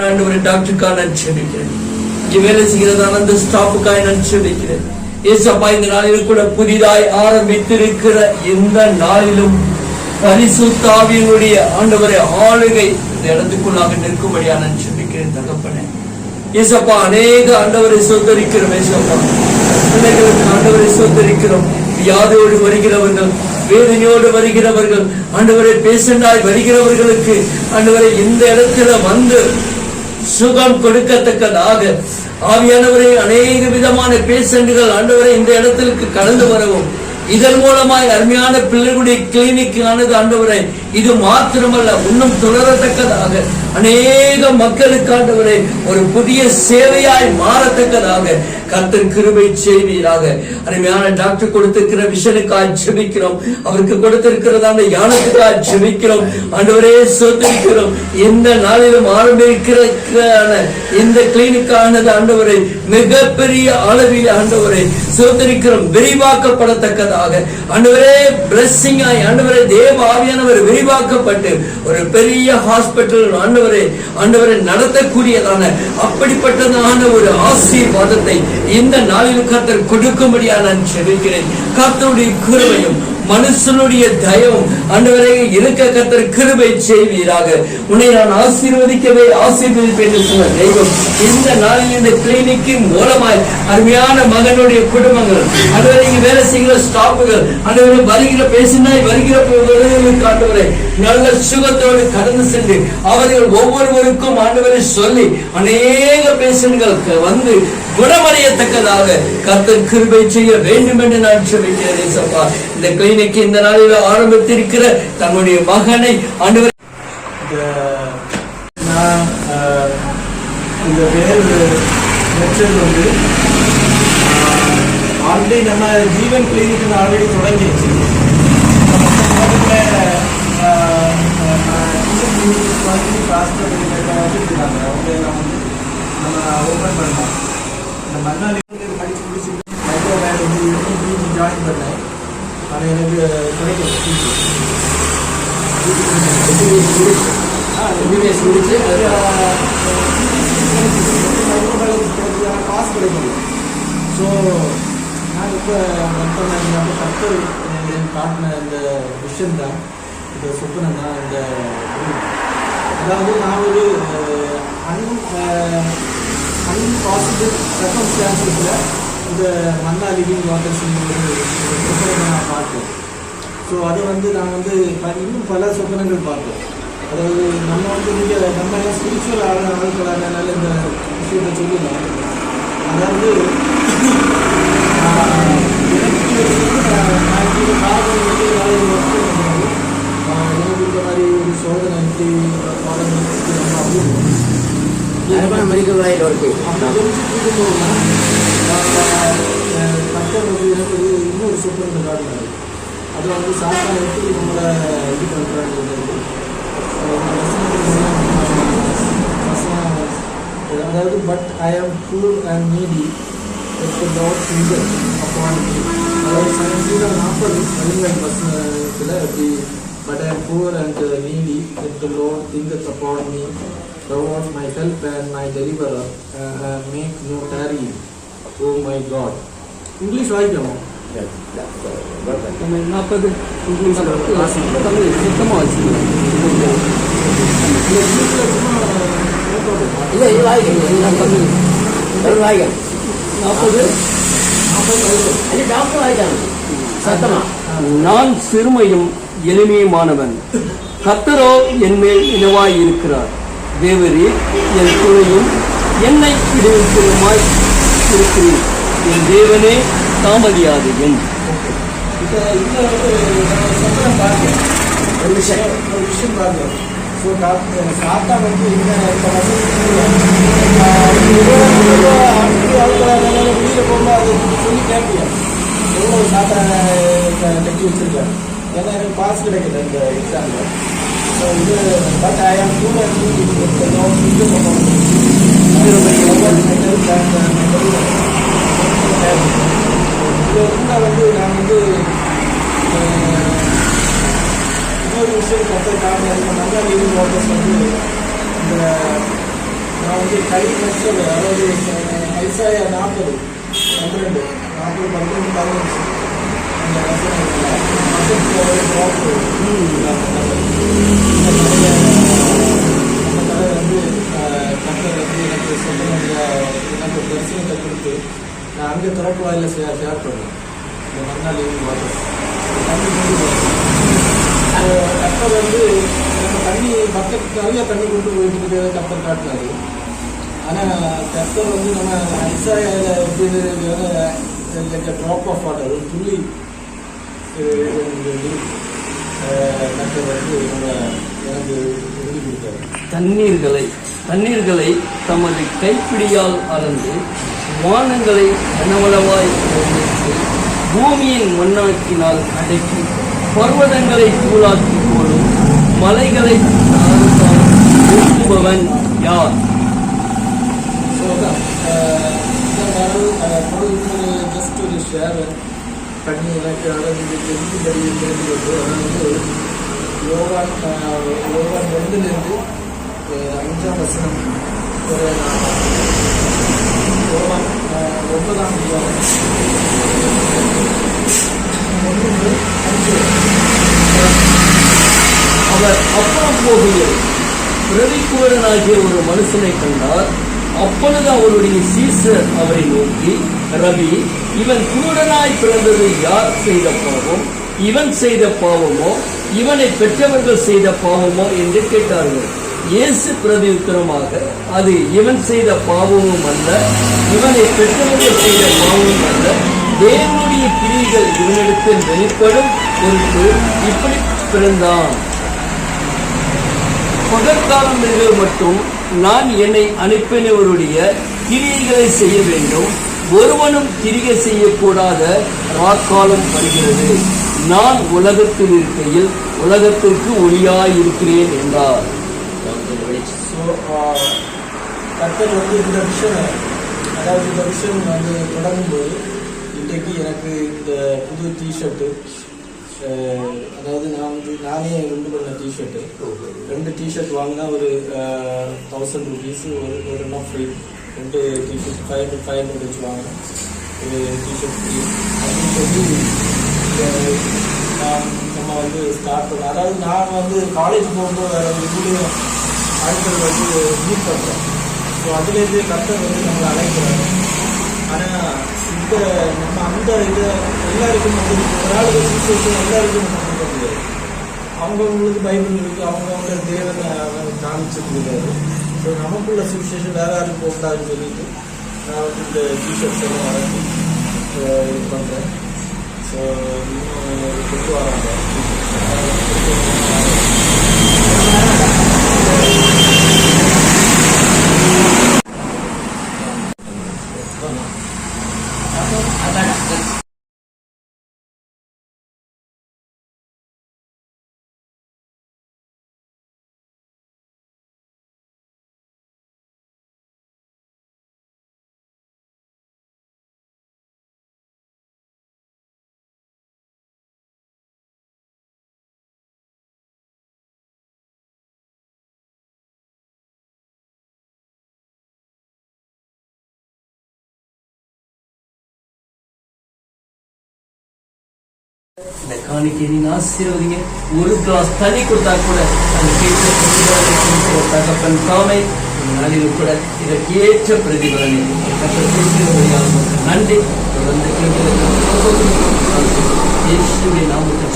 ஆண்டவரே டாக்டருக்காக நான் செபிக்கிறேன். இங்கே வேலை செய்கிறதான அந்த ஸ்டாஃபுக்காக நான் செபிக்கிறேன். ஏசப்பா, இந்த நாளிலும் கூட புதிதாய் ஆரம்பித்திருக்கிற இந்த நாளிலும் பரிசுத்த ஆவியினுடைய ஆண்டவரை ஆளுகை இந்த இடத்துக்குள்ளாக நிற்கும்படியா நான் செபிக்கிறேன் தகப்பனே. ஏசப்பா, அநேக ஆண்டவரை சோதரிக்கிறோம். ஏசப்பா, பிள்ளைகளுக்கு ஆண்டவரை சோதரிக்கிறோம். வியாதியோடு வருகிறவர்கள், வேதனையோடு வருகிறவர்கள், ஆண்டவரை பேசண்டாய் வருகிறவர்களுக்கு ஆண்டவரை இந்த இடத்துல வந்து சுகம் கொடுக்கத்தக்கதாக ஆவியானவரை அநேக விதமான பேஷண்டுகள் ஆண்டவரை இந்த இடத்திற்கு கடந்து வரவும், இதன் மூலமாய் அருமையான பிள்ளைகளுடைய கிளினிக் ஆனது ஆண்டவரை இது மாத்திரமல்ல இன்னும் தொடரத்தக்கதாக அநேக மக்களுக்கு ஆண்டவரை ஒரு புதிய சேவையாய் மாறத்தக்கதாக கர்த்தர் கிருபை செய்வீராக. அருமையான டாக்டர் கொடுத்திருக்கிற விஷனுக்காக ஜெபிக்கிறோம். அவருக்கு கொடுத்திருக்கிறதான ஞானத்துக்காக ஜெபிக்கிறோம். ஆண்டவரே சோதரிக்கிறோம். இந்த நாளிலும் ஆரம்பிக்கிற இந்த கிளினிக்கானது ஆண்டவரை மிகப்பெரிய அளவில் ஆண்டவரை சோதரிக்கிறோம். விரிவாக்கப்படத்தக்கதாக ஆண்டவரே பிளஸிங் ஆய் ஆண்டவரே தேவ ஆவியானவர் விரிவாக்கப்பட்டு ஒரு பெரிய ஹாஸ்பிட்டல் ஆண்டவரை நடத்தக்கூடியதான அப்படிப்பட்டதான ஒரு ஆசீர்வாதத்தை இந்த நாளில் கர்த்தர் கொடுக்கும்படியா நான் செபிக்கிறேன். கர்த்தருடைய கிருபையும் மனுஷனுடைய தயவும் ஆண்டவரே இருக்க கர்த்தர் கிருபை செய்வீராக. உன்னை நான் ஆசீர்வதிக்கவே ஆசீர்வதிப்பேன் என்று சொன்ன தெய்வம் இந்த நாளில் இந்த கிளினிக்கின் மூலமாய் அருமையான மகனுடைய குடும்பங்கள், ஆண்டவரே இங்கு வேலை செய்கிற ஸ்டாஃபுகள், ஆண்டவரே வருகிற பேசினாய் வருகிற ஆண்டவரை நல்ல சுகத்தோடு கடந்து சென்று அவர்கள் ஒவ்வொருவருக்கும் ஆண்டவரை சொல்லி அநேக பேஷண்ட்களுக்கு வந்து குணமடையத்தக்கதாக கர்த்தர் கிருபை செய்ய வேண்டும் என்று நான் ஜெபிக்கிறேன். சப்பா, இந்த கிளினிக் இந்த நாளில் ஆரம்பித்திருக்கிற தன்னுடைய மகனை ஆண்டவர் இந்த பேர் வந்து ஆல்ரெடி நம்ம ஜீவன் கிளினிக் ஆல்ரெடி தொடங்கிடுச்சு. நம்ம ஓப்பன் பண்ணோம். இந்த மறுநாள் படிச்சு முடிச்சுட்டு மைக்ரோவேவ் வந்து ஜாயின் பண்ணேன். ஆனால் எனக்கு கிடைக்கும் எம்பிபிஎஸ் முடிச்சு காசு கிடைக்கும். ஸோ நான் இப்போ வந்து கர்த்தர் காட்டின இந்த விஷயம் தான், இந்த சொப்பனம் தான். இந்த அதாவது நான் ஒரு அன்பாசிபிள் சர்க்கம்ஸ்டான்சஸில் இந்த மன்னா லிவிங் வாட்டர்ஸ் ஒரு சொப்பனத்தை நான் பார்த்தேன். ஸோ அதை வந்து நான் வந்து இன்னும் பல சொப்பனங்கள் பார்த்தேன். அதாவது நம்ம வந்து நீங்கள் நம்ம ஸ்பிரிச்சுவல் ஆளுக்களானால இந்த விஷயத்தை சொல்லலாம். அதாவது எனக்கு இந்த மாதிரி ஒரு சோதனை பாடம் கர்த்தர் வந்து எனக்கு இன்னொரு சொப்பனத்தை காட்டினார். அது வந்து சாத்தான் எப்படி நம்மளை இது பண்ணுறாங்க. அதாவது but I am poor and needy Lord thinketh upon me. அதாவது சங்கீதம் 40 அப்படி but I am poor and needy Lord thinketh upon me. Thou art my help and my deliverer, make no tarry, O my God. English வாய்க்கலாமா? 40 இங்கிலீஷில் தமிழ் சுத்தமாக வச்சுக்கலாம். இல்லை இது வாய்க்கணும். 40 வாய்க்கணும். 40 doctor வாய்க்கணும் சத்தமா. நான் சிறுமையும் எளிமையுமானவன், கர்த்தரோ என் மேல் இனவாய் இருக்கிறார். தேவரீர் என் துணையும் என்னை விடுவிக்கிறமாய் இருக்கிறீர். என் தேவனே தாமதியாது என். ஒரு விஷயம் பார்த்தேன். ஸோ சாத்தா வந்து வெளியில் போகும்போது அதை சொல்லி கேட்பீங்க எவ்வளோ சாத்தா கட்டி வச்சிருக்கேன். ஏன்னா எனக்கு பாஸ் கிடைக்குது இந்த எக்ஸாமில். ஸோ இது பட் ஐ ஆம் கூட வந்து நான் வந்து இன்னொரு விஷயம் கற்று காரணம் மன்னா லிவிங் வாட்டர்ஸ் வந்து இந்த நான் வந்து கை நஷ்டம், அதாவது ஐசாயா 40 12 40 12 15 அந்த வசனத்தில் ட்ராப் நம்ம தலை வந்து கத்தர் வந்து எனக்கு சொந்தமாக எனக்கு தரிசனத்தை கொடுத்து நான் அங்கே திறப்பு வாயில ஷேர் பண்ணுவேன். இந்த மண்ணால் வாட்டர் தண்ணி கப்பல் வந்து நம்ம தண்ணி பக்கத்துக்கு நிறைய தண்ணி கொண்டு போயிட்டு இருக்கிறத கப்பல் காட்டினாரு. ஆனால் கப்பல் வந்து நம்ம ஐசாயால எப்படி ட்ராப் ஆஃப் வாட்டர் ஒரு துள்ளி கப்பல் வந்து நம்ம எனக்கு எழுதி கொடுத்தாரு. தண்ணீர்களை தமது கைப்பிடியால் அளந்து வானங்களை கனவளவாய் நிர்ணயித்து பூமியின் மண்ணாக்கினால் அடக்கி பர்வதங்களை தூளாக்கி போடும் மலைகளை நிறுத்துபவன் யார்? ஜஸ்ட் ஒரு ஷேர் பண்ணி எனக்கு அதாவது தெரிஞ்சுபடி தெரிஞ்சுக்கிட்டு அதாவது யோகான் 2லேருந்து 5ஆம் வசனம் ஒரு யோகான் 9ஆம் அதிகாரம் 1 5. அவர் அப்புறம் போகையில் பிரதிகூரனாகிய ஒரு மனுஷனை கண்டார். அப்பொழுது அவருடைய சீசர் அவரை நோக்கி, ரவி, இவன் குருடனாய் பிறந்தது யார் செய்த பாவம்? இவன் செய்த பாவமோ இவனை பெற்றவர்கள் செய்த பாவமோ என்று கேட்டார்கள். இயேசு பிரதியுத்தரமாக, அது இவன் செய்த பாவமும் அல்ல, இவனை பெற்றவர்கள் செய்த பாவமும் அல்ல, தேவனுடைய கிரியைகள் இவனிடத்தில் வெளிப்படும் பொருட்டு இப்படி பிறந்தான். பகற்காலங்கள் மட்டும் நான் என்னை அனுப்பினவருடைய கிரியைகளை செய்ய வேண்டும். ஒருவனும் கிரிகை செய்யக்கூடாத ராக்காலம் வருகிறது. நான் உலகத்தில் இருக்கையில் உலகத்திற்கு ஒளியாயிருக்கிறேன் என்றார். கர்த்தர் வந்து இந்த விஷயம், அதாவது இந்த விஷயம் வந்து தொடங்கும்போது இன்றைக்கு எனக்கு இந்த புது டிஷர்ட்டு, அதாவது நானே உண்டு பண்ண டிஷர்ட்டு, 2 டிஷர்ட் வாங்கினா ஒரு 1000 rupees, ஒரு நாட் ஃப்ரீ. 2 டிஷர்ட் 500 வச்சு வாங்கினேன், ஒரு டிஷர்ட் ஃப்ரீ அப்படின்னு சொல்லி நம்ம வந்து ஸ்டார்ட் பண்ணோம். அதாவது நான் வந்து காலேஜ் போகும்போது வேறு ஒரு வீடியோ ஆட்கள் வந்து மீட் பண்ணுறோம். ஸோ அதுலேருந்து கர்த்தர் வந்து நம்மளை அழைக்கிறாங்க. ஆனால் இந்த நம்ம அந்த இதை எல்லாருக்கும் வந்து ஒரு ஆளுக்கு சுவிசேஷம் எல்லாருக்கும் நம்ம கொடுக்க முடியாது. அவங்கவுங்களுக்கு பைபிள் இருக்குது, அவங்கவுங்க தேவனை காமிச்சிருக்கிறாரு. ஸோ நமக்குள்ள சுவிசேஷம் வேறு யாரும் போகக்கூடாதுன்னு சொல்லிட்டு நான் வந்து இந்த டிஷர்ட்ஸ் எல்லாம் வரைஞ்சி இது பண்ணுறேன். ஸோ இன்னும் கொண்டு வராங்க. இந்த காணிக்கையின் ஆசீர்வதிங்க. ஒரு கிளாஸ் தண்ணி கொடுத்தா கூட அது கேட்ட தகப்பன் தாமை நாளில் கூட இதற்கு ஏற்ற பிரதிபலனை நன்றி. தொடர்ந்து இயேசுவின் நாமத்தில்